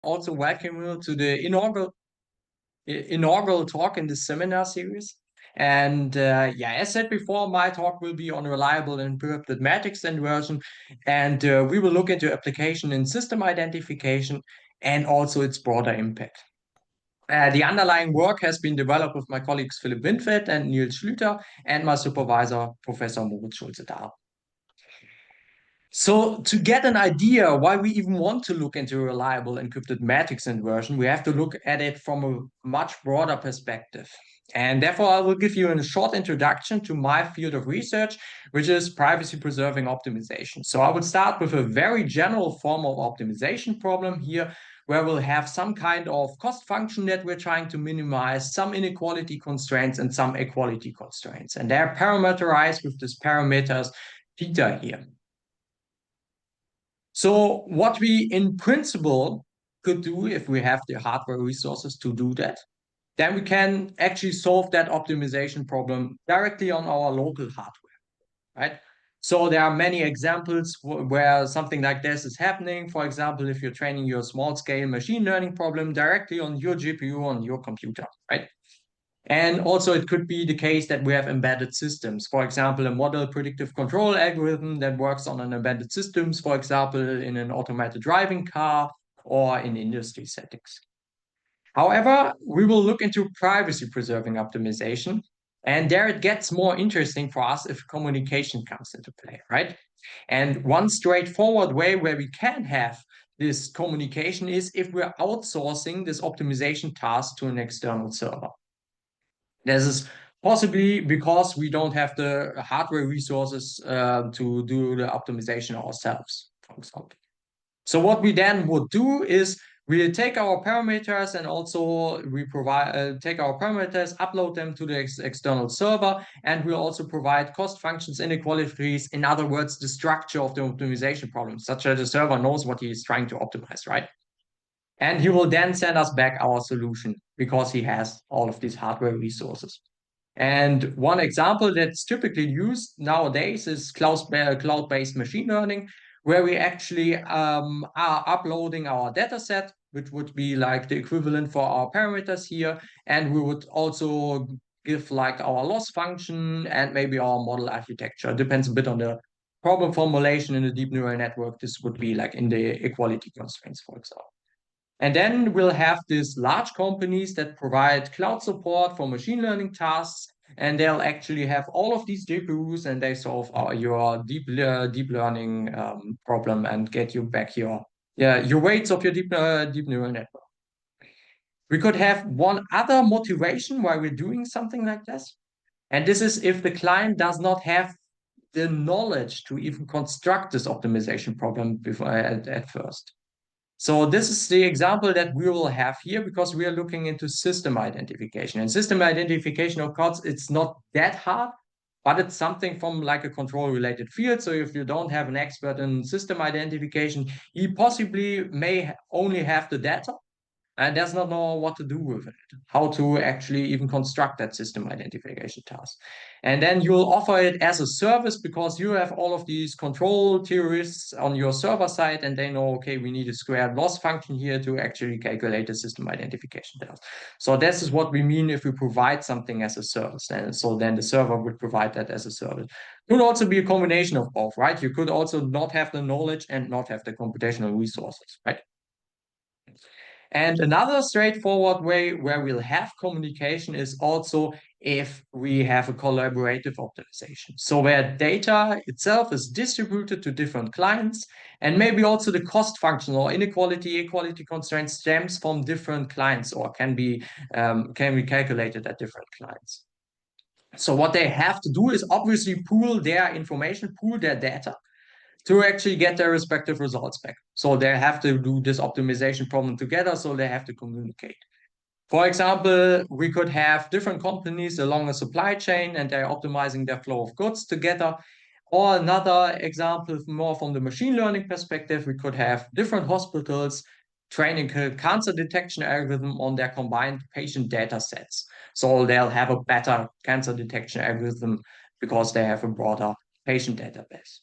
also welcome you to the inaugural talk in this seminar series. And yeah, as said before, my talk will be on reliable and encrypted matrix inversion, and we will look into application in system identification and also its broader impact. The underlying work has been developed with my colleagues Philipp Windfeld and Niels Schlüter and my supervisor, Professor Moritz Schulze-Dahl. So to get an idea why we even want to look into reliable encrypted matrix inversion, we have to look at it from a much broader perspective. And therefore, I will give you a short introduction to my field of research, which is privacy-preserving optimization. So I will start with a very general form of optimization problem here, where we'll have some kind of cost function that we're trying to minimize, some inequality constraints and some equality constraints. And they're parameterized with this parameters theta here. So what we in principle could do if we have the hardware resources to do that, then we can actually solve that optimization problem directly on our local hardware, right? So there are many examples where something like this is happening. For example, if you're training your small-scale machine learning problem directly on your GPU on your computer, right? And also it could be the case that we have embedded systems. For example, a model predictive control algorithm that works on an embedded systems, for example, in an automated driving car or in industry settings. However, we will look into privacy preserving optimization. And there it gets more interesting for us if communication comes into play, right? And one straightforward way where we can have this communication is if we're outsourcing this optimization task to an external server. This is possibly because we don't have the hardware resources to do the optimization ourselves, for example. So what we then would do is we take our parameters and also we provide take our parameters, upload them to the external server, and we'll also provide cost functions, inequalities, in other words, the structure of the optimization problem, such that the server knows what he is trying to optimize, right? And he will then send us back our solution because he has all of these hardware resources. And one example that's typically used nowadays is cloud-based machine learning, where we actually are uploading our data set, which would be like the equivalent for our parameters here. And we would also give like our loss function and maybe our model architecture. It depends a bit on the problem formulation in a deep neural network. This would be like in the equality constraints, for example. And then we'll have these large companies that provide cloud support for machine learning tasks, and they'll actually have all of these GPUs, and they solve your deep learning problem and get you back your weights of your deep neural network. We could have one other motivation why we're doing something like this, and this is if the client does not have the knowledge to even construct this optimization problem before at first. So this is the example that we will have here because we are looking into system identification. And system identification, of course, it's not that hard, but it's something from like a control-related field. So if you don't have an expert in system identification, he possibly may only have the data and does not know what to do with it, how to actually even construct that system identification task. And then you'll offer it as a service because you have all of these control theorists on your server side and they know, okay, we need a squared loss function here to actually calculate the system identification task. So this is what we mean if we provide something as a service. And so then the server would provide that as a service. Could also be a combination of both, right? You could also not have the knowledge and not have the computational resources, right? And another straightforward way where we'll have communication is also if we have a collaborative optimization. So where data itself is distributed to different clients, and maybe also the cost function or equality constraint stems from different clients or can be calculated at different clients. So what they have to do is obviously pool their information, pool their data, to actually get their respective results back. So they have to do this optimization problem together, so they have to communicate. For example, we could have different companies along a supply chain and they're optimizing their flow of goods together. Or another example, more from the machine learning perspective, we could have different hospitals training a cancer detection algorithm on their combined patient data sets. So they'll have a better cancer detection algorithm because they have a broader patient database.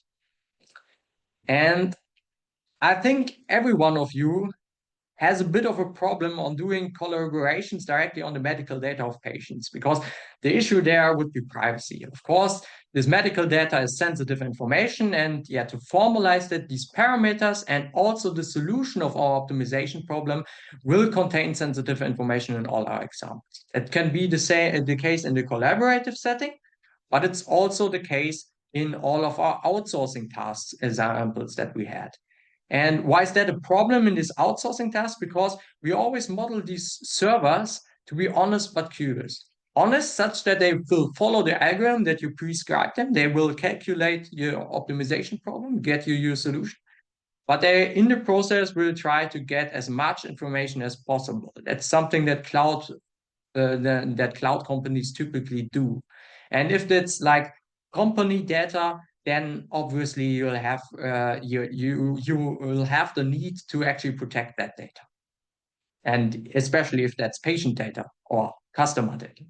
And I think every one of you has a bit of a problem on doing collaborations directly on the medical data of patients, because the issue there would be privacy. Of course, this medical data is sensitive information, and yeah, to formalize that, these parameters and also the solution of our optimization problem will contain sensitive information in all our examples. It can be the case in the collaborative setting, but it's also the case in all of our outsourcing tasks examples that we had. And why is that a problem in this outsourcing task? Because we always model these servers to be honest but curious. Honest such that they will follow the algorithm that you prescribe them. They will calculate your optimization problem, get you your solution. But they, in the process, will try to get as much information as possible. That's something that cloud companies typically do. And if that's like company data, then obviously you'll have you will have the need to actually protect that data, and especially if that's patient data or customer data.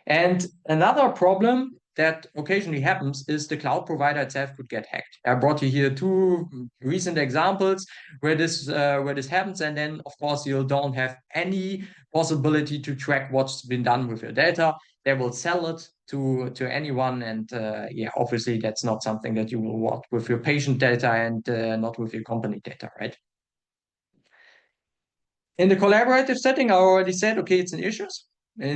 And another problem that occasionally happens is the cloud provider itself could get hacked. I brought you here two recent examples where this happens, and then of course you don't have any possibility to track what's been done with your data. They will sell it to anyone, and yeah, obviously that's not something that you will want with your patient data and not with your company data, right? In the collaborative setting, I already said, okay, it's an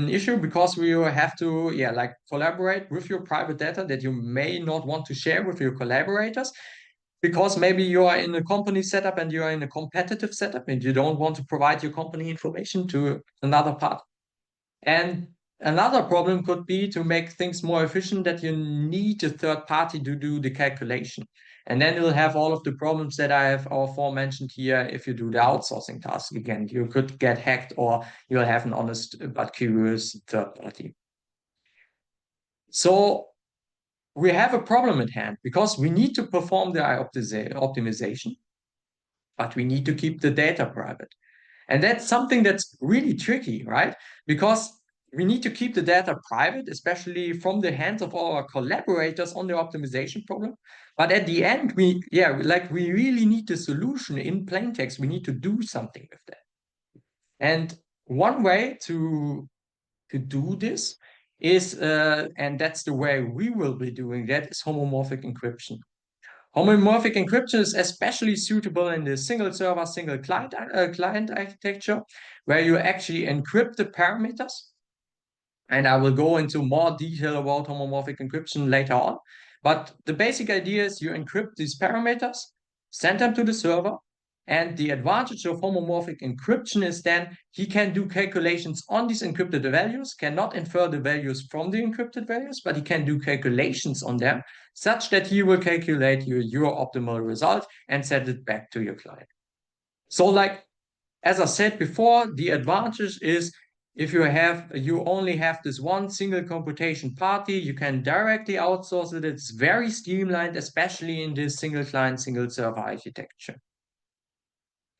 issue because we have to, yeah, like collaborate with your private data that you may not want to share with your collaborators, because maybe you are in a company setup and you are in a competitive setup and you don't want to provide your company information to another part. And another problem could be to make things more efficient, that you need a third party to do the calculation. And then you'll have all of the problems that I have aforementioned here. If you do the outsourcing task again, you could get hacked, or you'll have an honest but curious third party. So we have a problem at hand because we need to perform the optimization, but we need to keep the data private. And that's something that's really tricky, right? Because we need to keep the data private, especially from the hands of our collaborators on the optimization problem. But at the end, we really need the solution in plain text. We need to do something with that. And one way to do this is, and that's the way we will be doing that, is homomorphic encryption. Homomorphic encryption is especially suitable in the single server, single client architecture, where you actually encrypt the parameters. And I will go into more detail about homomorphic encryption later on. But the basic idea is you encrypt these parameters, send them to the server, and the advantage of homomorphic encryption is then he can do calculations on these encrypted values, cannot infer the values from the encrypted values, but he can do calculations on them such that he will calculate your optimal result and send it back to your client. So like, as I said before, the advantage is if you only have this one single computation party, you can directly outsource it. It's very streamlined, especially in this single client, single server architecture.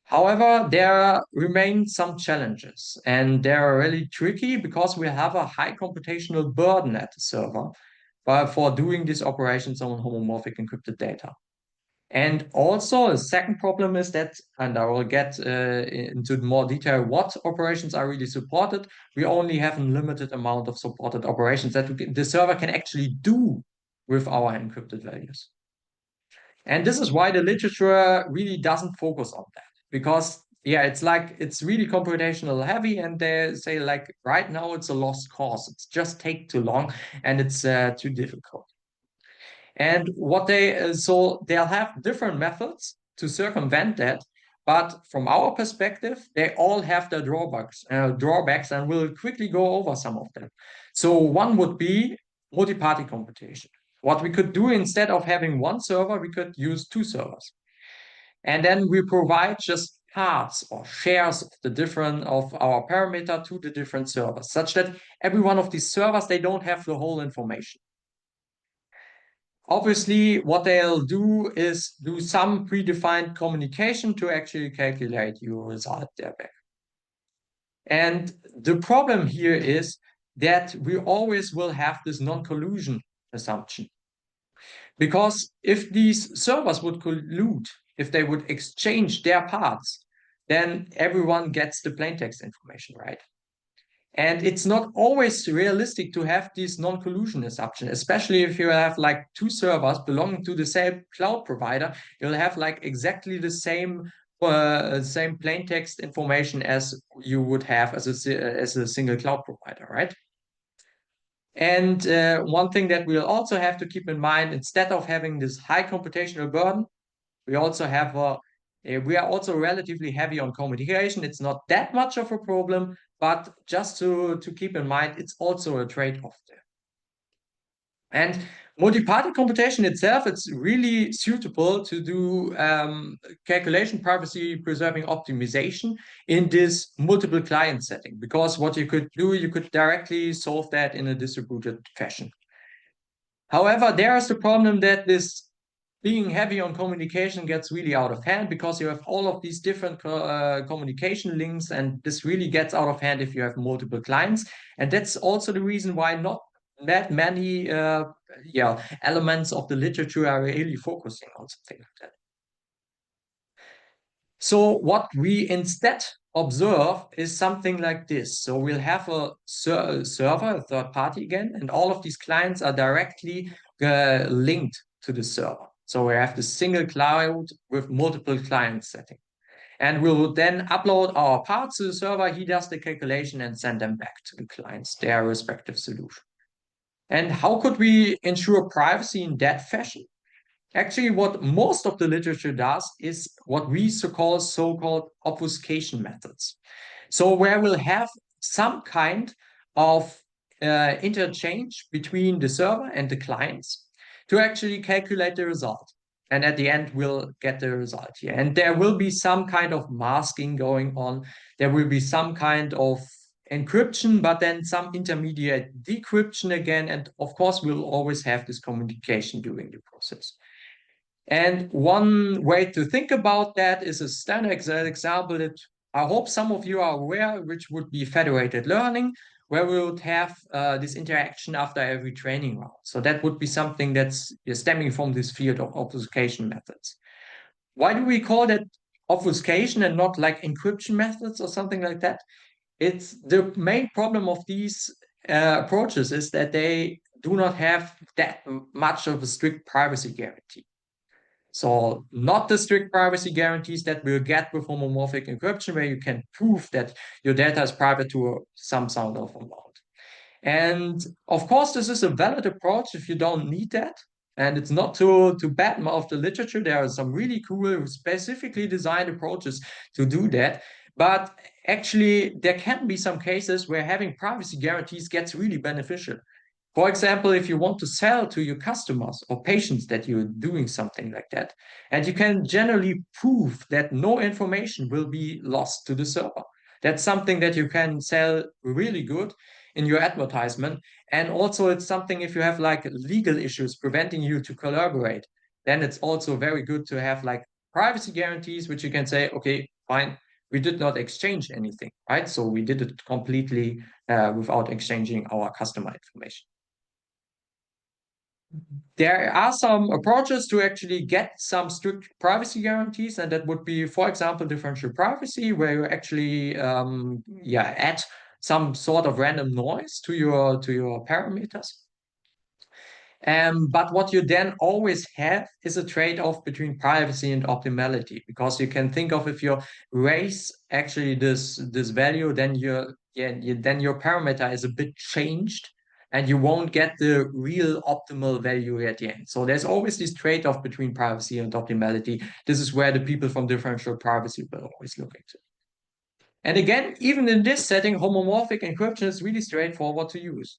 However, there remain some challenges, and they are really tricky because we have a high computational burden at the server for doing these operations on homomorphic encrypted data. And also a second problem is that, and I will get into more detail what operations are really supported, we only have a limited amount of supported operations that the server can actually do with our encrypted values. And this is why the literature really doesn't focus on that. Because yeah, it's really computational heavy, and they say like right now it's a lost cause. It's just take too long and it's too difficult. And so they'll have different methods to circumvent that, but from our perspective, they all have their drawbacks, and we'll quickly go over some of them. So one would be multi-party computation. What we could do, instead of having one server, we could use two servers. And then we provide just parts or shares of our parameter to the different servers, such that every one of these servers, they don't have the whole information. Obviously, what they'll do is do some predefined communication to actually calculate your result there back. And the problem here is that we always will have this non-collusion assumption. Because if these servers would collude, if they would exchange their parts, then everyone gets the plain text information, right? And it's not always realistic to have this non-collusion assumption, especially if you have like two servers belonging to the same cloud provider. You'll have like exactly the same plain text information as you would have as a single cloud provider, right? And one thing that we'll also have to keep in mind, instead of having this high computational burden, we also have we are also relatively heavy on communication. It's not that much of a problem, but just to keep in mind, it's also a trade-off there. And multi-party computation itself, it's really suitable to do calculation privacy preserving optimization in this multiple client setting, because what you could do, you could directly solve that in a distributed fashion. However, there is the problem that this being heavy on communication gets really out of hand, because you have all of these different communication links, and this really gets out of hand if you have multiple clients. And that's also the reason why not that many elements of the literature are really focusing on something like that. So what we instead observe is something like this. So we'll have a server, a third party again, and all of these clients are directly linked to the server. So we have the single cloud with multiple clients setting. And we'll then upload our parts to the server. He does the calculation and send them back to the clients, their respective solution. And how could we ensure privacy in that fashion? Actually, what most of the literature does is what we so-called obfuscation methods. So where we'll have some kind of interchange between the server and the clients to actually calculate the result. And at the end, we'll get the result here. And there will be some kind of masking going on. There will be some kind of encryption, but then some intermediate decryption again. And of course, we'll always have this communication during the process. And one way to think about that is a standard example that I hope some of you are aware, which would be federated learning, where we would have this interaction after every training round. So that would be something that's stemming from this field of obfuscation methods. Why do we call that obfuscation and not like encryption methods or something like that? It's the main problem of these approaches is that they do not have that much of a strict privacy guarantee. So not the strict privacy guarantees that we'll get with homomorphic encryption, where you can prove that your data is private to some sort of amount. And of course, this is a valid approach if you don't need that. And it's not to badmouth the literature. There are some really cool, specifically designed approaches to do that. But actually, there can be some cases where having privacy guarantees gets really beneficial. For example, if you want to sell to your customers or patients that you're doing something like that, and you can generally prove that no information will be lost to the server. That's something that you can sell really good in your advertisement. And also it's something if you have like legal issues preventing you to collaborate, then it's also very good to have like privacy guarantees, which you can say, okay, fine, we did not exchange anything, right? So we did it completely without exchanging our customer information. There are some approaches to actually get some strict privacy guarantees, and that would be, for example, differential privacy, where you actually add some sort of random noise to your parameters. But what you then always have is a trade-off between privacy and optimality, because you can think of if you raise actually this value, then then your parameter is a bit changed, and you won't get the real optimal value at the end. So there's always this trade-off between privacy and optimality. This is where the people from differential privacy will always look into. And again, even in this setting, homomorphic encryption is really straightforward to use,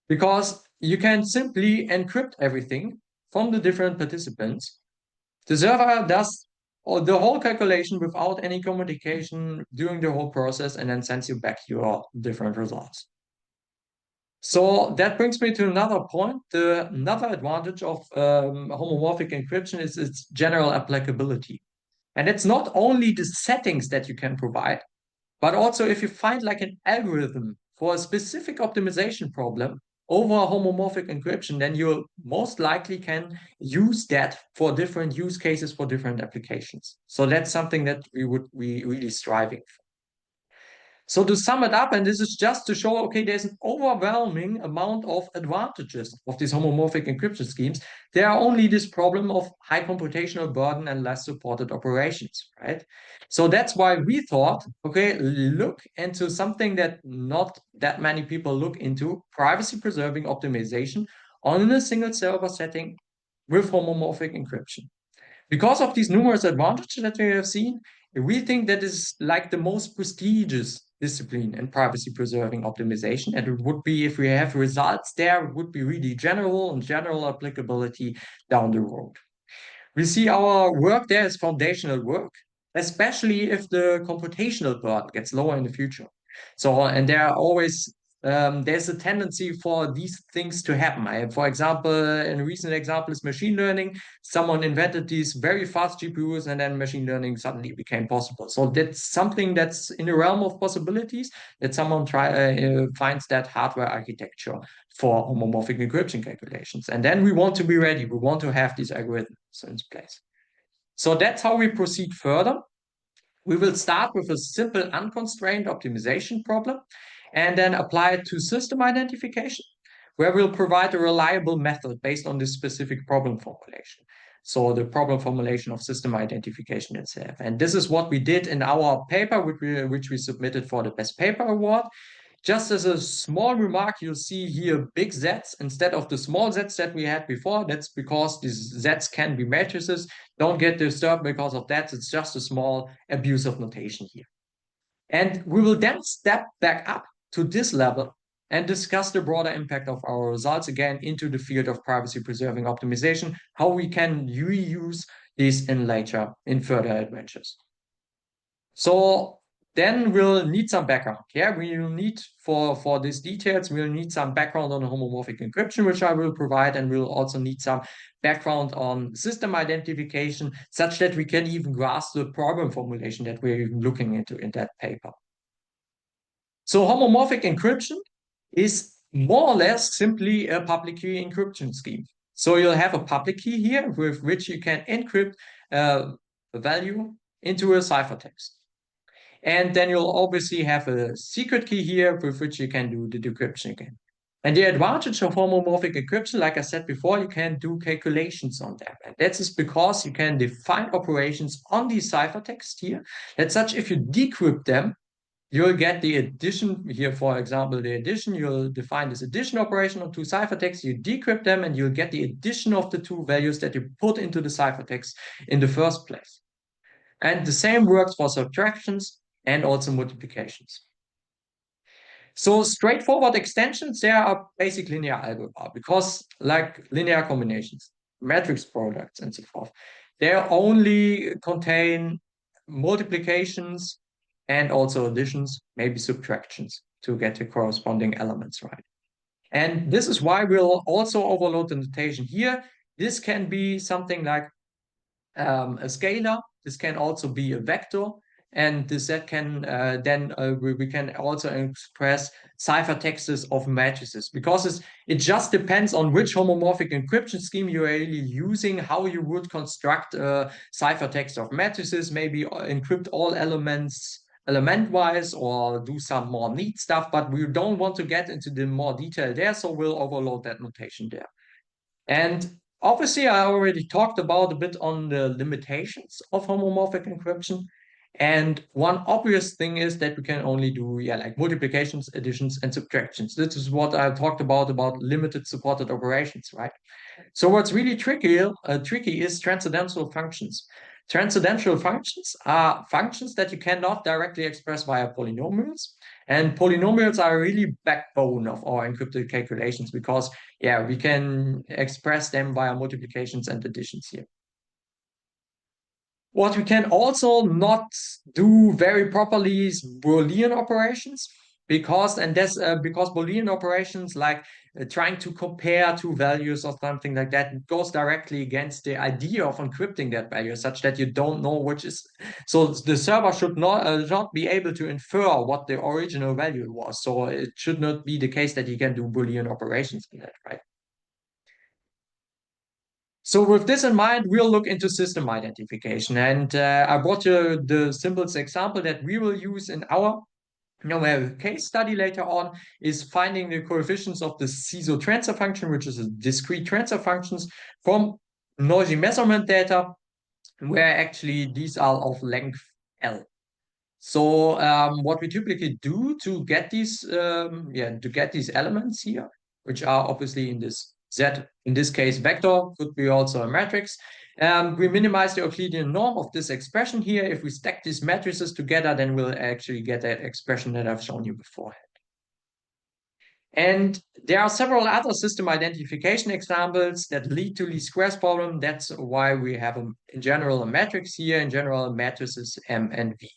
because you can simply encrypt everything from the different participants. The server does the whole calculation without any communication during the whole process, and then sends you back your different results. So that brings me to another point. Another advantage of homomorphic encryption is its general applicability. And it's not only the settings that you can provide, but also if you find like an algorithm for a specific optimization problem, over homomorphic encryption, then you most likely can use that for different use cases for different applications. So that's something that we would be really striving for. So to sum it up, and this is just to show, okay, there's an overwhelming amount of advantages of these homomorphic encryption schemes. There are only this problem of high computational burden and less supported operations, right? So that's why we thought, okay, look into something that not that many people look into, privacy-preserving optimization on a single server setting with homomorphic encryption. Because of these numerous advantages that we have seen, we think that is like the most prestigious discipline in privacy preserving optimization. And it would be, if we have results there, it would be really general and general applicability down the road. We see our work there as foundational work, especially if the computational burden gets lower in the future. So, and there are always there's a tendency for these things to happen. For example, a recent example is machine learning. Someone invented these very fast GPUs, and then machine learning suddenly became possible. So that's something that's in the realm of possibilities, that someone finds that hardware architecture for homomorphic encryption calculations. And then we want to be ready. We want to have these algorithms in place. So that's how we proceed further. We will start with a simple unconstrained optimization problem and then apply it to system identification, where we'll provide a reliable method based on this specific problem formulation. So the problem formulation of system identification itself. And this is what we did in our paper, which we submitted for the Best Paper Award. Just as a small remark, you'll see here big Zs instead of the small Zs that we had before. That's because these Zs can be matrices. Don't get disturbed because of that. It's just a small abuse of notation here. And we will then step back up to this level and discuss the broader impact of our results again into the field of privacy preserving optimization, how we can reuse these in further adventures. So then we'll need some background. Yeah, we will need for these details, we'll need some background on homomorphic encryption, which I will provide, and we'll also need some background on system identification, such that we can even grasp the problem formulation that we're even looking into in that paper. So homomorphic encryption is more or less simply a public key encryption scheme. So you'll have a public key here with which you can encrypt a value into a ciphertext. And then you'll obviously have a secret key here with which you can do the decryption again. And the advantage of homomorphic encryption, like I said before, you can do calculations on them. And that's just because you can define operations on these ciphertext here. That's such if you decrypt them, you'll get the addition here, for example, the addition, you'll define this addition operation on two ciphertexts, you decrypt them, and you'll get the addition of the two values that you put into the ciphertext in the first place. And the same works for subtractions and also multiplications. So straightforward extensions, there are basic linear algebra, because like linear combinations, matrix products, and so forth, they only contain multiplications and also additions, maybe subtractions, to get the corresponding elements right. And this is why we'll also overload the notation here. This can be something like a scalar. This can also be a vector. And this set can we can also express ciphertexts of matrices, because it just depends on which homomorphic encryption scheme you're really using, how you would construct a ciphertext of matrices, maybe encrypt all elements element-wise or do some more neat stuff, but we don't want to get into the more detail there, so we'll overload that notation there. And obviously, I already talked about a bit on the limitations of homomorphic encryption. And one obvious thing is that we can only do like multiplications, additions, and subtractions. This is what I talked about limited supported operations, right? So what's really tricky is transcendental functions. Transcendental functions are functions that you cannot directly express via polynomials. And polynomials are really backbone of our encrypted calculations, because we can express them via multiplications and additions here. What we can also not do very properly is Boolean operations. because Boolean operations like trying to compare two values or something like that goes directly against the idea of encrypting that value, such that you don't know which is. So the server should not be able to infer what the original value was. So it should not be the case that you can do Boolean operations in that, right? So with this in mind, we'll look into system identification. And I brought you the simplest example that we will use in our case study later on is finding the coefficients of the CISO transfer function, which is a discrete transfer functions from noisy measurement data, where actually these are of length L. So what we typically do to get these elements here, which are obviously in this Z, in this case vector, could be also a matrix. We minimize the Euclidean norm of this expression here. If we stack these matrices together, then we'll actually get that expression that I've shown you beforehand. And there are several other system identification examples that lead to least squares problem. That's why we have in general a matrix here. In general, matrices M and V.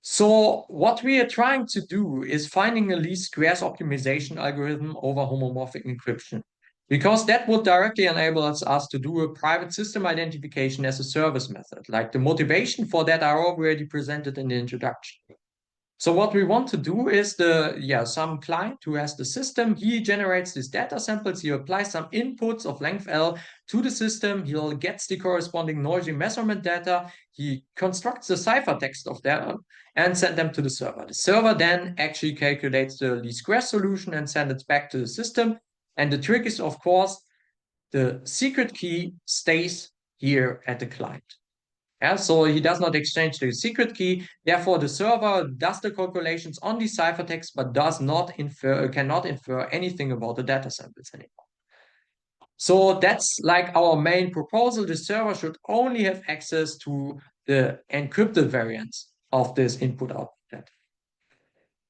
So what we are trying to do is finding a least squares optimization algorithm over homomorphic encryption, because that would directly enable us to do a private system identification as a service method. Like the motivation for that are already presented in the introduction. So what we want to do is some client who has the system, he generates these data samples, he applies some inputs of length L to the system, he'll gets the corresponding noisy measurement data, he constructs the ciphertext of that and send them to the server. The server then actually calculates the least squares solution and sends it back to the system. And the trick is, of course, the secret key stays here at the client. Yeah, so he does not exchange the secret key. Therefore, the server does the calculations on the ciphertext, but cannot infer anything about the data samples anymore. So that's like our main proposal. The server should only have access to the encrypted variants of this input-output data.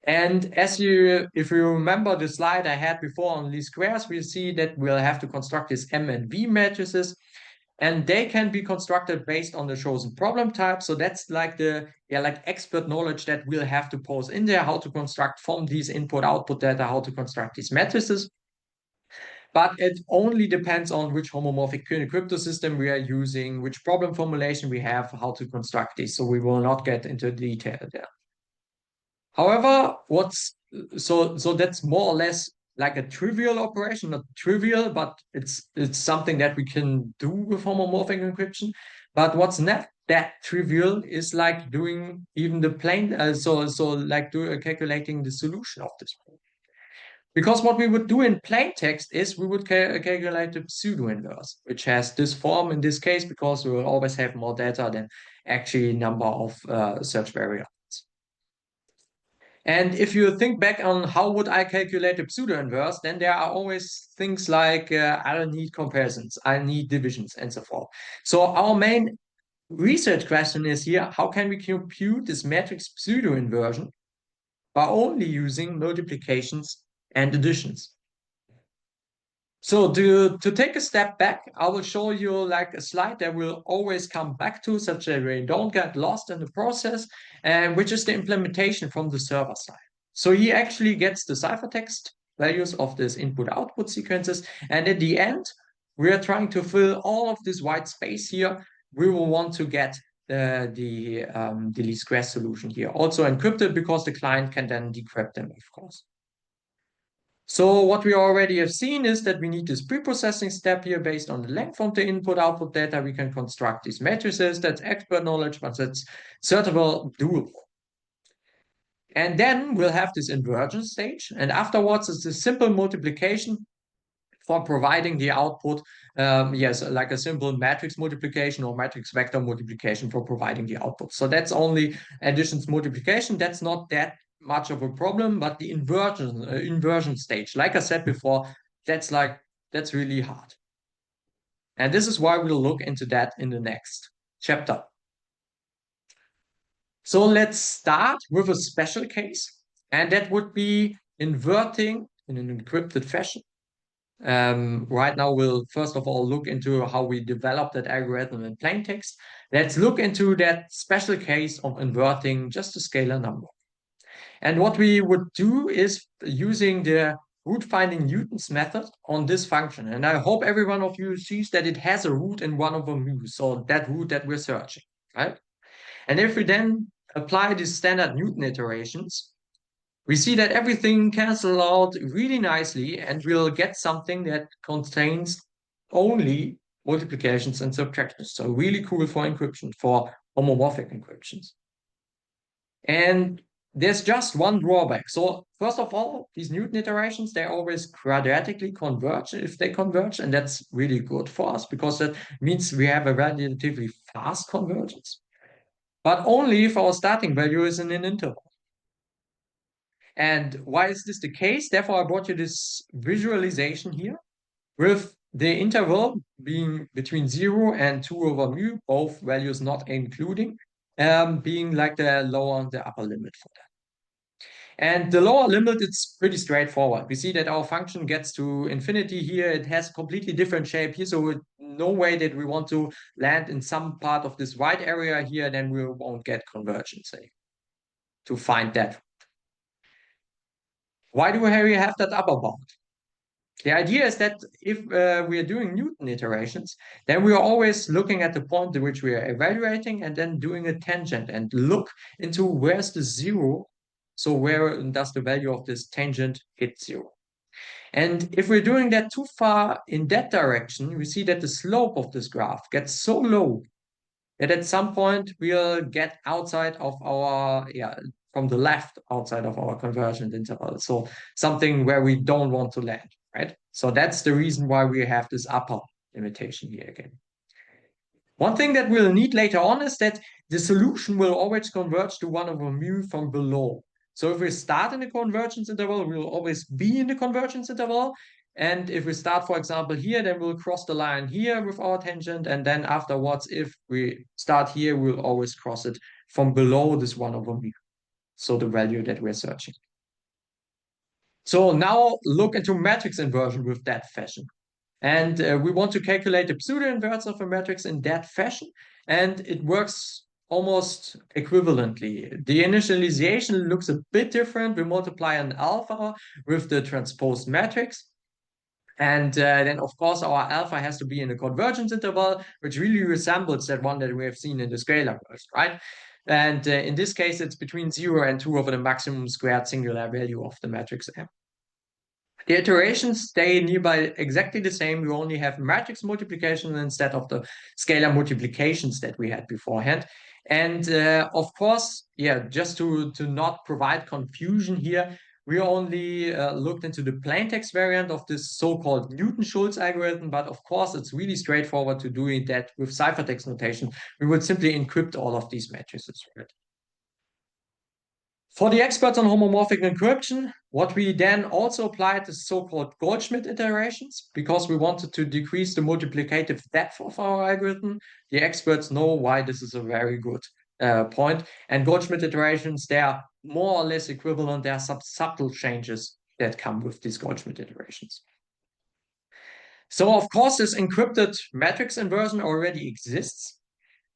And if you remember the slide I had before on least squares, we see that we'll have to construct these M and V matrices. And they can be constructed based on the chosen problem type. So that's like expert knowledge that we'll have to pose in there, how to construct from these input-output data, how to construct these matrices. But it only depends on which homomorphic crypto system we are using, which problem formulation we have, how to construct these. So we will not get into detail there. However, so that's more or less like a trivial operation, not trivial, but it's something that we can do with homomorphic encryption. But what's not that trivial is like doing even the plain, calculating the solution of this problem. Because what we would do in plain text is we would calculate the pseudo inverse, which has this form in this case, because we will always have more data than actually number of such variables. And if you think back on how would I calculate a pseudo-inverse, then there are always things like I don't need comparisons, I need divisions, and so forth. So our main research question is here, how can we compute this matrix pseudo-inversion by only using multiplications and additions? So to take a step back, I will show you like a slide that we'll always come back to, such that we don't get lost in the process, which is the implementation from the server side. So he actually gets the ciphertext values of this input-output sequences. And at the end, we are trying to fill all of this white space here. We will want to get the least squares solution here. Also encrypted, because the client can then decrypt them, of course. So what we already have seen is that we need this pre-processing step here based on the length of the input-output data. We can construct these matrices. That's expert knowledge, but that's certainly doable. And then we'll have this inversion stage. And afterwards, it's a simple multiplication for providing the output. Like a simple matrix multiplication or matrix vector multiplication for providing the output. So that's only additions multiplication. That's not that much of a problem, but the inversion stage, like I said before, that's really hard. And this is why we'll look into that in the next chapter. So let's start with a special case, and that would be inverting in an encrypted fashion Right now, we'll first of all look into how we develop that algorithm in plain text. Let's look into that special case of inverting just a scalar number. And what we would do is using the root finding Newton's method on this function. And I hope every one of you sees that it has a root in 1/μ, so that root that we're searching, right? And if we then apply the standard Newton iterations, we see that everything cancels out really nicely, and we'll get something that contains only multiplications and subtractions. So really cool for encryption, for homomorphic encryptions. And there's just one drawback. So first of all, these Newton iterations, they always quadratically converge if they converge, and that's really good for us because that means we have a relatively fast convergence, but only if our starting value is in an interval. And why is this the case? Therefore, I brought you this visualization here with the interval being between 0 and 2/μ, both values not including, being like the lower and the upper limit for that. And the lower limit, it's pretty straightforward. We see that our function gets to infinity here. It has a completely different shape here. So no way that we want to land in some part of this white area here, then we won't get convergence to find that. Why do we have that upper bound? The idea is that if we are doing Newton iterations, then we are always looking at the point at which we are evaluating and then doing a tangent and look into where's the zero. So where does the value of this tangent hit zero? And if we're doing that too far in that direction, we see that the slope of this graph gets so low that at some point we'll get outside of our, from the left outside of our convergent interval. So something where we don't want to land, right? So that's the reason why we have this upper limitation here again. One thing that we'll need later on is that the solution will always converge to 1/μ from below. So if we start in the convergence interval, we'll always be in the convergence interval. And if we start, for example, here, then we'll cross the line here with our tangent. And then afterwards, if we start here, we'll always cross it from below this 1/μ. So the value that we're searching. So now look into matrix inversion with that fashion. And we want to calculate the pseudo-inverse of a matrix in that fashion. And it works almost equivalently. The initialization looks a bit different. We multiply an alpha with the transposed matrix. And then, of course, our alpha has to be in a convergence interval, which really resembles that one that we have seen in the scalar verse, right? And in this case, it's between 0 and 2 over the maximum squared singular value of the matrix M. The iterations stay nearby exactly the same. We only have matrix multiplication instead of the scalar multiplications that we had beforehand. And of course, just to not provide confusion here, we only looked into the plaintext variant of this so-called Newton-Schulz algorithm. But of course, it's really straightforward to doing that with ciphertext notation. We would simply encrypt all of these matrices, right? For the experts on homomorphic encryption, what we then also applied is so-called Goldschmidt iterations because we wanted to decrease the multiplicative depth of our algorithm. The experts know why this is a very good point. And Goldschmidt iterations, they are more or less equivalent. There are some subtle changes that come with these Goldschmidt iterations. So of course, this encrypted matrix inversion already exists.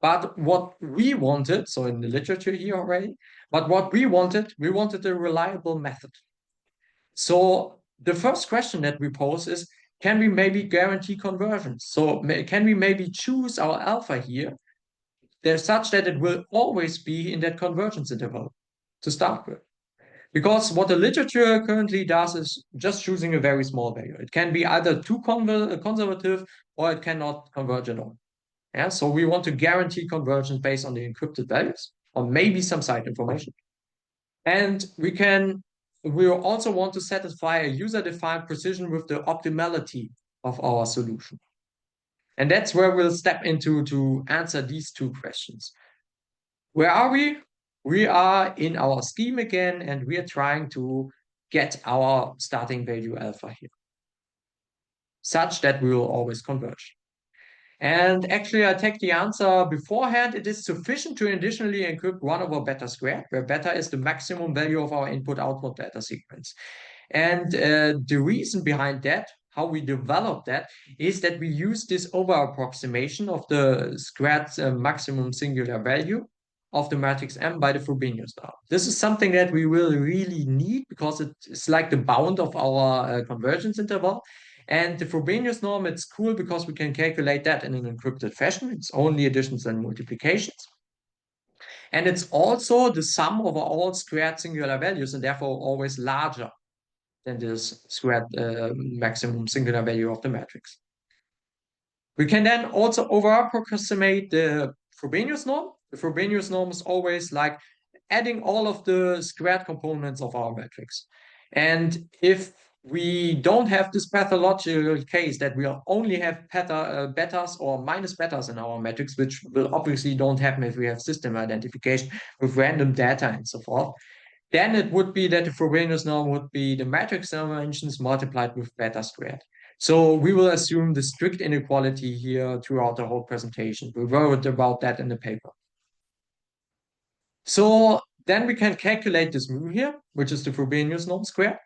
But what we wanted, so in the literature here already, but what we wanted a reliable method. So the first question that we pose is, can we maybe guarantee conversions? So can we maybe choose our alpha here such that it will always be in that convergence interval to start with? Because what the literature currently does is just choosing a very small value. It can be either too conservative or it cannot converge at all. Yeah, so we want to guarantee convergence based on the encrypted values or maybe some side information. And we also want to satisfy a user-defined precision with the optimality of our solution. And that's where we'll step into to answer these two questions. Where are we? We are in our scheme again, and we are trying to get our starting value alpha here, such that we will always converge. And actually, I take the answer beforehand. It is sufficient to additionally encrypt 1/beta squared, where beta is the maximum value of our input-output data sequence. And the reason behind that how we develop that is that we use this over approximation of the squared maximum singular value of the matrix M by the Frobenius norm. This is something that we will really need because it's like the bound of our convergence interval. And the Frobenius norm, it's cool because we can calculate that in an encrypted fashion. It's only additions and multiplications. And it's also the sum over all squared singular values and therefore always larger than this squared maximum singular value of the matrix. We can then also over-approximate the Frobenius norm. The Frobenius norm is always like adding all of the squared components of our matrix. And if we don't have this pathological case that we only have betas or minus betas in our matrix, which will obviously don't happen if we have system identification with random data and so forth, then it would be that the Frobenius norm would be the matrix dimensions multiplied with beta squared. So we will assume the strict inequality here throughout the whole presentation. We wrote about that in the paper. So then we can calculate this mu here, which is the Frobenius norm squared.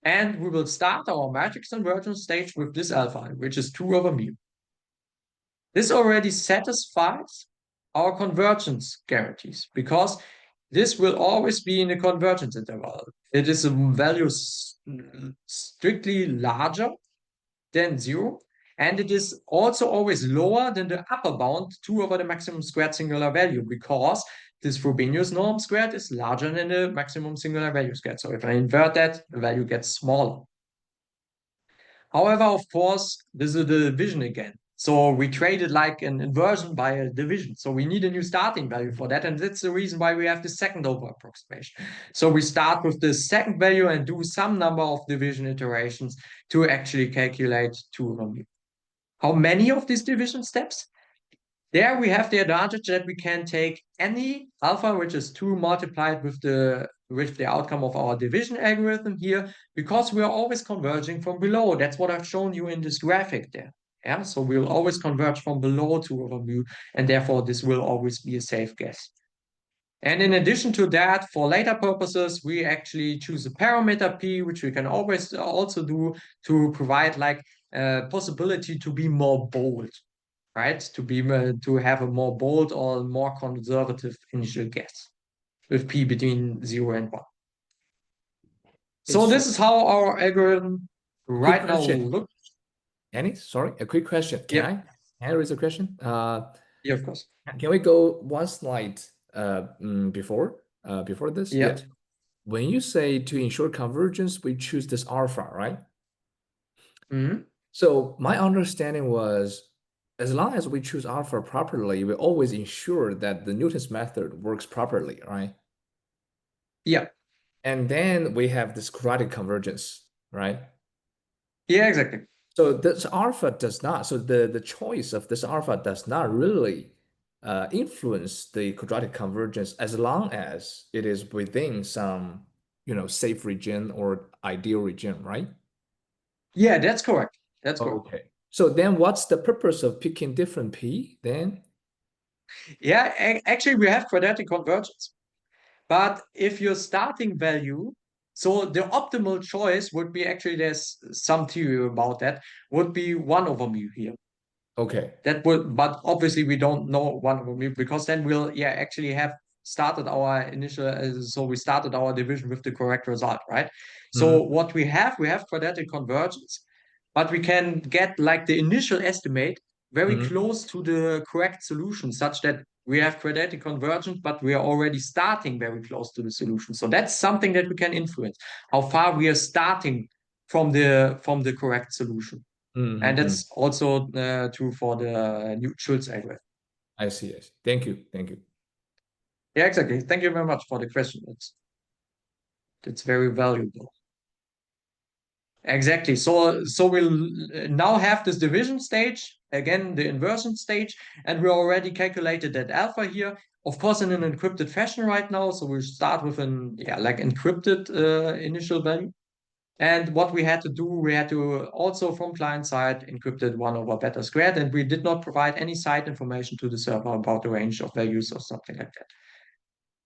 And we will start our matrix inversion stage with this alpha, which is 2 over mu. This already satisfies our convergence guarantees because this will always be in the convergence interval. It is a value strictly larger than 0, and it is also always lower than the upper bound 2 over the maximum squared singular value because this Frobenius norm squared is larger than the maximum singular value squared. So if I invert that, the value gets smaller. However, of course, this is the division again. So we traded like an inversion by a division. So we need a new starting value for that. And that's the reason why we have the second over approximation. So we start with the second value and do some number of division iterations to actually calculate 2 over mu. How many of these division steps? There we have the advantage that we can take any alpha, which is 2 multiplied with the outcome of our division algorithm here, because we are always converging from below. That's what I've shown you in this graphic there. Yeah, so we'll always converge from below 2 over mu, and therefore this will always be a safe guess. And in addition to that, for later purposes, we actually choose a parameter p, which we can always also do to provide like a possibility to be more bold, right? To have a more bold or more conservative initial guess with p between 0 and 1. So this is how our algorithm right now looks. Janis, sorry, a quick question. Can I raise a question? Yeah, of course. Can we go one slide before this? Yeah. When you say to ensure convergence, we choose this alpha, right? Mm-hmm. So my understanding was, as long as we choose alpha properly, we always ensure that the Newton's method works properly, right? Yeah. And then we have this quadratic convergence, right? Yeah, exactly. So this alpha does not, so the choice of this alpha does not really influence the quadratic convergence as long as it is within some, safe region or ideal region, right? Yeah, that's correct. That's correct. Okay. So then what's the purpose of picking different p then? Yeah, actually we have quadratic convergence. But if your starting value, so the optimal choice would be actually, there's some theory about that, would be 1 over mu here. Okay. That would, but obviously we don't know 1 over mu because then we'll actually have started our initial, so we started our division with the correct result, right? So what we have quadratic convergence, but we can get like the initial estimate very close to the correct solution, such that we have quadratic convergence, but we are already starting very close to the solution. So that's something that we can influence, how far we are starting from the correct solution. And that's also true for the Schulz algorithm. I see. Thank you. Yeah, exactly. Thank you very much for the question. It's very valuable. Exactly. So we'll now have this division stage, again, the inversion stage, and we already calculated that alpha here, of course, in an encrypted fashion right now. So we'll start with an encrypted initial value. And what we had to do, we had to also from client side encrypted 1 over beta squared, and we did not provide any side information to the server about the range of values or something like that.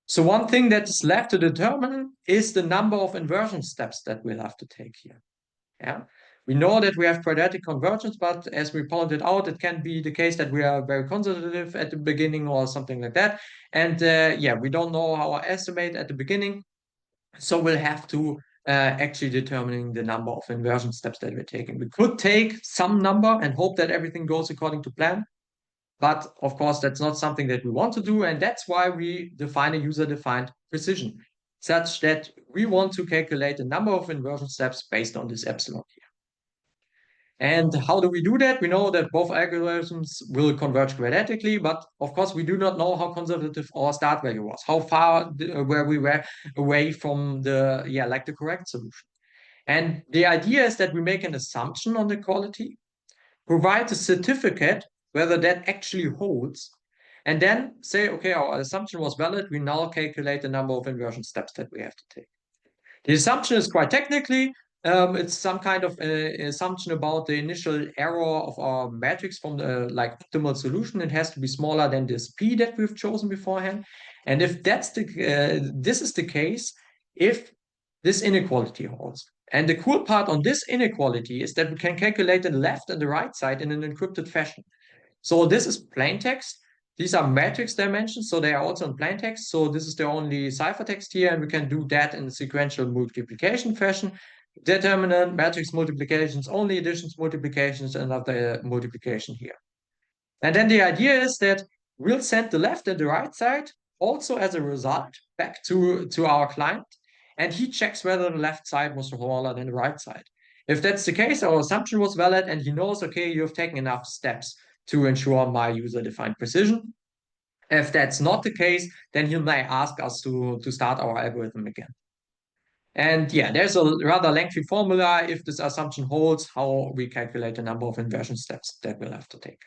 So one thing that is left to determine is the number of inversion steps that we'll have to take here. Yeah. We know that we have quadratic convergence, but as we pointed out, it can be the case that we are very conservative at the beginning or something like that. And yeah, we don't know our estimate at the beginning. So we'll have to actually determining the number of inversion steps that we're taking. We could take some number and hope that everything goes according to plan. But of course, that's not something that we want to do. And that's why we define a user-defined precision, such that we want to calculate the number of inversion steps based on this epsilon here. And how do we do that? We know that both algorithms will converge quadratically, but of course, we do not know how conservative our start value was, how far where we were away from the, yeah, like the correct solution. And the idea is that we make an assumption on the quality, provide a certificate whether that actually holds, and then say, okay, our assumption was valid. We now calculate the number of inversion steps that we have to take. The assumption is quite technically, it's some kind of assumption about the initial error of our matrix from the like optimal solution. It has to be smaller than this p that we've chosen beforehand. And if that's the this is the case, if this inequality holds. And the cool part on this inequality is that we can calculate the left and the right side in an encrypted fashion. So this is plain text. These are matrix dimensions, so they are also in plain text. So this is the only ciphertext here, and we can do that in sequential multiplication fashion. Determinant, matrix multiplications, only additions, multiplications, and another multiplication here. And then the idea is that we'll send the left and the right side also as a result back to our client, and he checks whether the left side was smaller than the right side. If that's the case, our assumption was valid, and he knows, okay, you've taken enough steps to ensure my user-defined precision. If that's not the case, then he may ask us to start our algorithm again. And yeah, there's a rather lengthy formula if this assumption holds, how we calculate the number of inversion steps that we'll have to take.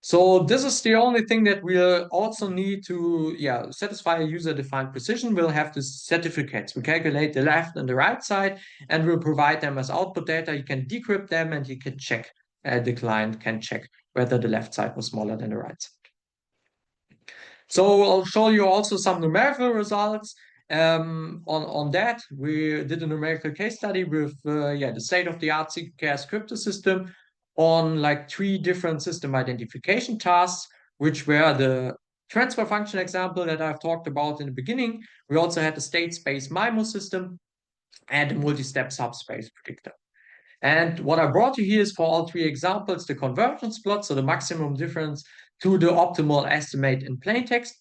So this is the only thing that we'll also need to satisfy a user-defined precision. We'll have the certificates. We calculate the left and the right side, and we'll provide them as output data. You can decrypt them, and you can check, the client can check whether the left side was smaller than the right side. So I'll show you also some numerical results. On that, we did a numerical case study with the state-of-the-art CKS crypto system on like 3 different system identification tasks, which were the transfer function example that I've talked about in the beginning. We also had the state space MIMO system and a multi-step subspace predictor. And what I brought you here is for all 3 examples, the convergence plot, so the maximum difference to the optimal estimate in plaintext.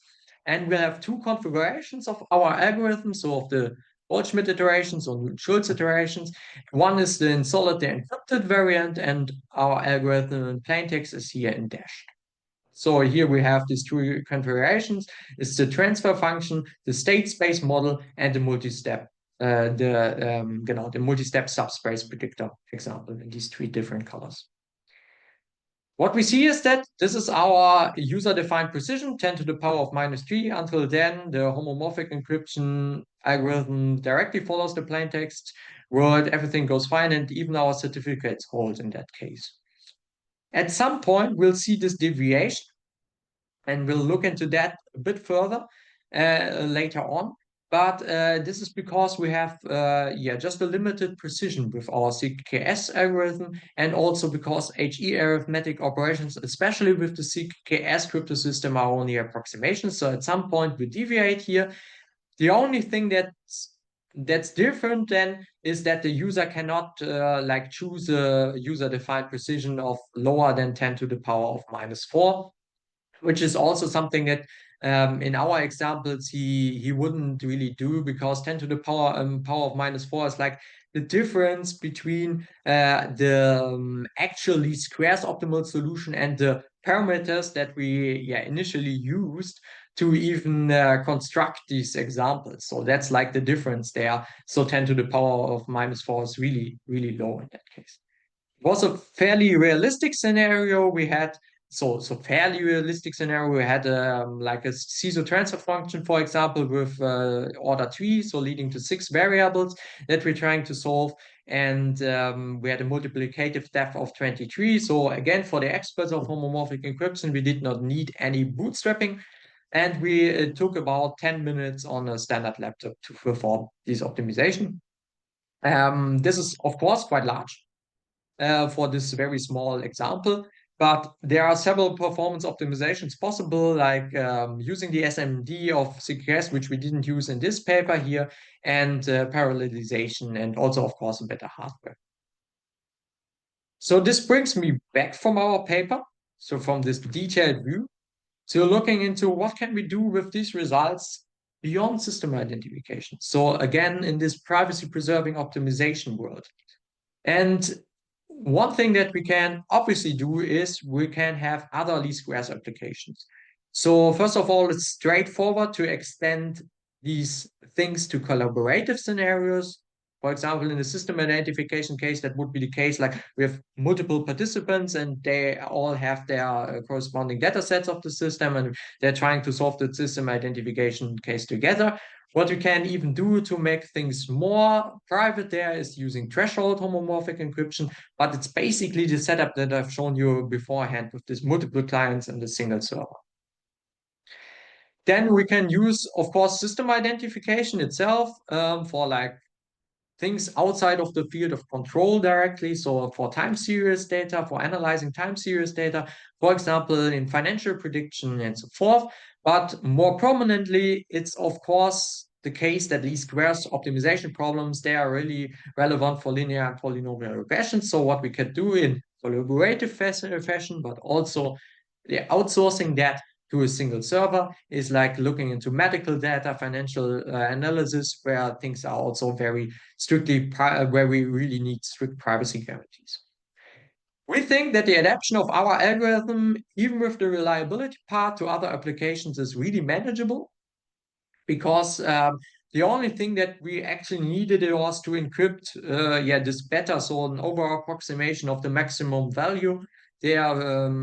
And we'll have 2 configurations of our algorithm, so of the Goldschmidt iterations or Schulz iterations. One is in solid, the encrypted variant, and our algorithm in plaintext is here in dashed. So here we have these 2 configurations. It's the transfer function, the state space model, and the multi-step the multi-step subspace predictor example in these 3 different colors. What we see is that this is our user-defined precision, 10 to the power of -3. Until then, the homomorphic encryption algorithm directly follows the plaintext word. Everything goes fine, and even our certificates hold in that case. At some point, we'll see this deviation, and we'll look into that a bit further later on. But this is because we have just a limited precision with our CKS algorithm, and also because HE arithmetic operations, especially with the CKS crypto system, are only approximations. So at some point we deviate here. The only thing that's different then is that the user cannot choose a user-defined precision of lower than 10 to the power of -4, which is also something that in our examples he wouldn't really do, because 10 to the power of -4 is like the difference between the actually squares optimal solution and the parameters that we initially used to even construct these examples. So that's like the difference there. So 10 to the power of -4 is really, really low in that case. It was a fairly realistic scenario we had. So fairly realistic scenario, we had like a CISO transfer function, for example, with order 3, so leading to 6 variables that we're trying to solve. And we had a multiplicative depth of 23. So again, for the experts of homomorphic encryption, we did not need any bootstrapping. And we took about 10 minutes on a standard laptop to perform this optimization. This is, of course, quite large for this very small example, but there are several performance optimizations possible, like using the SMD of CQS, which we didn't use in this paper here, and parallelization, and also, of course, better hardware. So this brings me back from our paper, so from this detailed view, so looking into what can we do with these results beyond system identification. So again, in this privacy-preserving optimization world. And one thing that we can obviously do is we can have other least squares applications. So first of all, it's straightforward to extend these things to collaborative scenarios. For example, in the system identification case, that would be the case like we have multiple participants and they all have their corresponding data sets of the system and they're trying to solve the system identification case together. What you can even do to make things more private there is using threshold homomorphic encryption, but it's basically the setup that I've shown you beforehand with this multiple clients and a single server. Then we can use, of course, system identification itself for like things outside of the field of control directly. So for time series data, for analyzing time series data, for example, in financial prediction and so forth. But more prominently, it's of course the case that least squares optimization problems, they are really relevant for linear and polynomial regression. So what we can do in collaborative fashion, but also outsourcing that to a single server is like looking into medical data, financial analysis, where things are also very strictly, where we really need strict privacy guarantees. We think that the adaptation of our algorithm, even with the reliability part to other applications, is really manageable because the only thing that we actually needed was to encrypt this better, so an over approximation of the maximum value there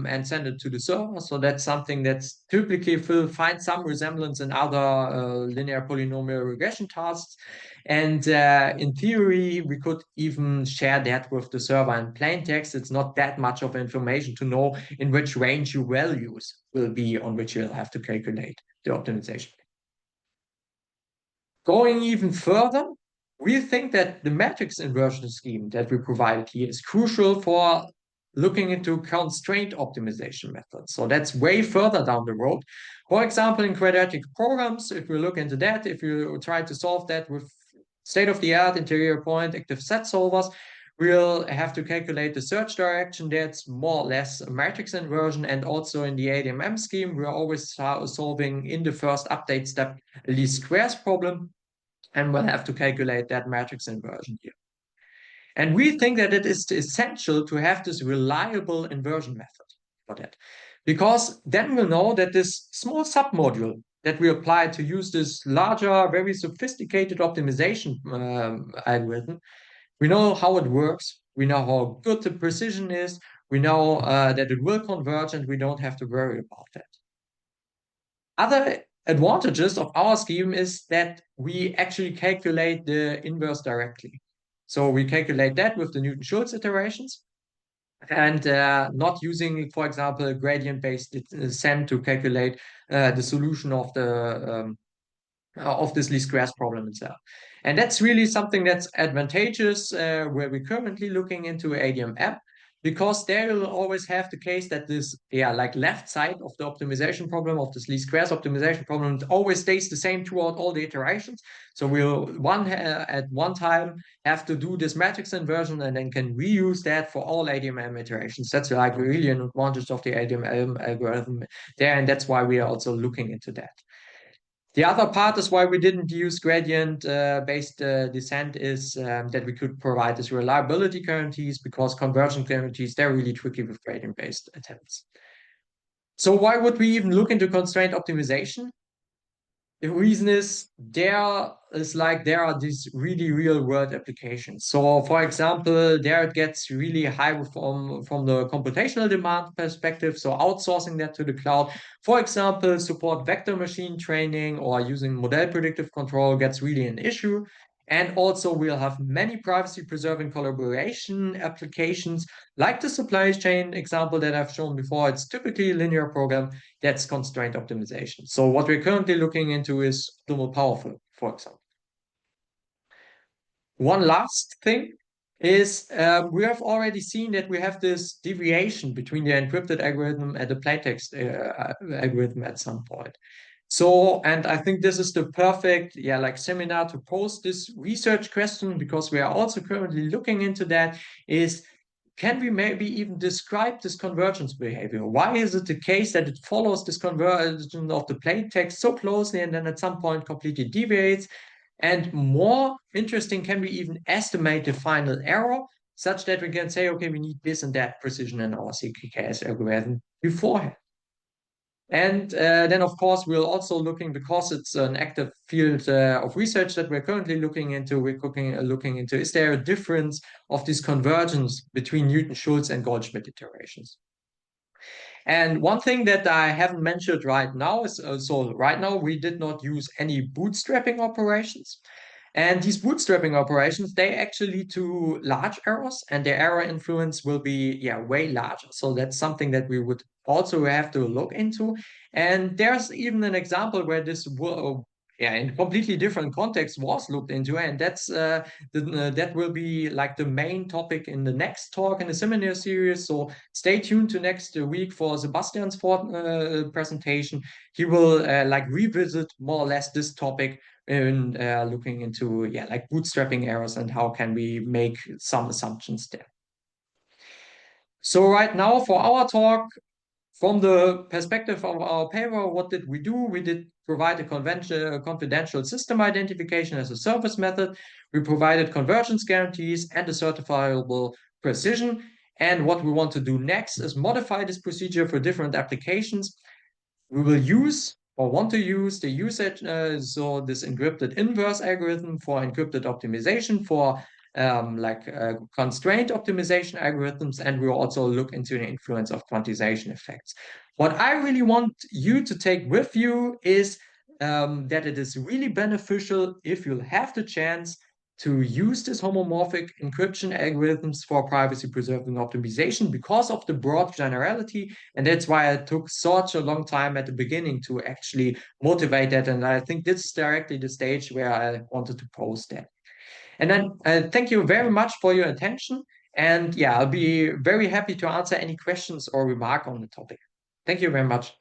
and send it to the server. So that's something that's typically will find some resemblance in other linear polynomial regression tasks. And in theory, we could even share that with the server in plain text. It's not that much of information to know in which range your values will be on which you'll have to calculate the optimization. Going even further, we think that the matrix inversion scheme that we provided here is crucial for looking into constraint optimization methods. So that's way further down the road. For example, in quadratic programs, if we look into that, if you try to solve that with state-of-the-art interior point active set solvers, we'll have to calculate the search direction. That's more or less a matrix inversion. And also in the ADMM scheme, we're always solving in the first update step a least squares problem. And we'll have to calculate that matrix inversion here. And we think that it is essential to have this reliable inversion method for that. Because then we'll know that this small submodule that we apply to use this larger, very sophisticated optimization algorithm, we know how it works, we know how good the precision is, we know that it will converge, and we don't have to worry about that. Other advantages of our scheme is that we actually calculate the inverse directly. So we calculate that with the Newton-Schulz iterations and not using, for example, a gradient-based descent to calculate the solution of the of this least squares problem itself. And that's really something that's advantageous where we're currently looking into ADMM, because there you'll always have the case that this, like left side of the optimization problem, of this least squares optimization problem, it always stays the same throughout all the iterations. So we'll at one time have to do this matrix inversion and then can reuse that for all ADMM iterations. That's like really an advantage of the ADMM algorithm there, and that's why we are also looking into that. The other part is why we didn't use gradient-based descent is that we could provide this reliability guarantees, because conversion guarantees, they're really tricky with gradient-based attempts. So why would we even look into constraint optimization? The reason is there are these really real world applications. So for example, there it gets really high from the computational demand perspective. So outsourcing that to the cloud, for example, support vector machine training or using model predictive control gets really an issue. And also we'll have many privacy preserving collaboration applications like the supply chain example that I've shown before. It's typically a linear program that's constraint optimization. So what we're currently looking into is optimal powerful, for example. one last thing is we have already seen that we have this deviation between the encrypted algorithm and the plaintext algorithm at some point. So, and I think this is the perfect, like seminar to pose this research question, because we are also currently looking into that, is can we maybe even describe this convergence behavior? Why is it the case that it follows this conversion of the plaintext so closely and then at some point completely deviates? And more interesting, can we even estimate the final error such that we can say, okay, we need this and that precision in our CKS algorithm beforehand? And then, of course, we're also looking, because it's an active field of research that we're currently looking into, looking into, is there a difference of this convergence between Newton-Schulz and Goldschmidt iterations? And one thing that I haven't mentioned right now is, so right now we did not use any bootstrapping operations. And these bootstrapping operations, they actually lead to large errors, and their error influence will be way larger. So that's something that we would also have to look into. And there's even an example where this will, in completely different context, was looked into, and that's that will be like the main topic in the next talk in the seminar series. So stay tuned to next week for Sebastian's presentation. He will like revisit more or less this topic in looking into like bootstrapping errors and how can we make some assumptions there. So right now for our talk, from the perspective of our paper, what did we do? We did provide a confidential system identification as a service method. We provided convergence guarantees and a certifiable precision. And what we want to do next is modify this procedure for different applications. We will use or want to use the usage, so this encrypted inverse algorithm for encrypted optimization for constraint optimization algorithms, and we'll also look into the influence of quantization effects. What I really want you to take with you is that it is really beneficial if you have the chance to use this homomorphic encryption algorithms for privacy-preserving optimization because of the broad generality. And that's why it took such a long time at the beginning to actually motivate that. And I think this is directly the stage where I wanted to pose that. And then thank you very much for your attention. And I'll be very happy to answer any questions or remark on the topic. Thank you very much.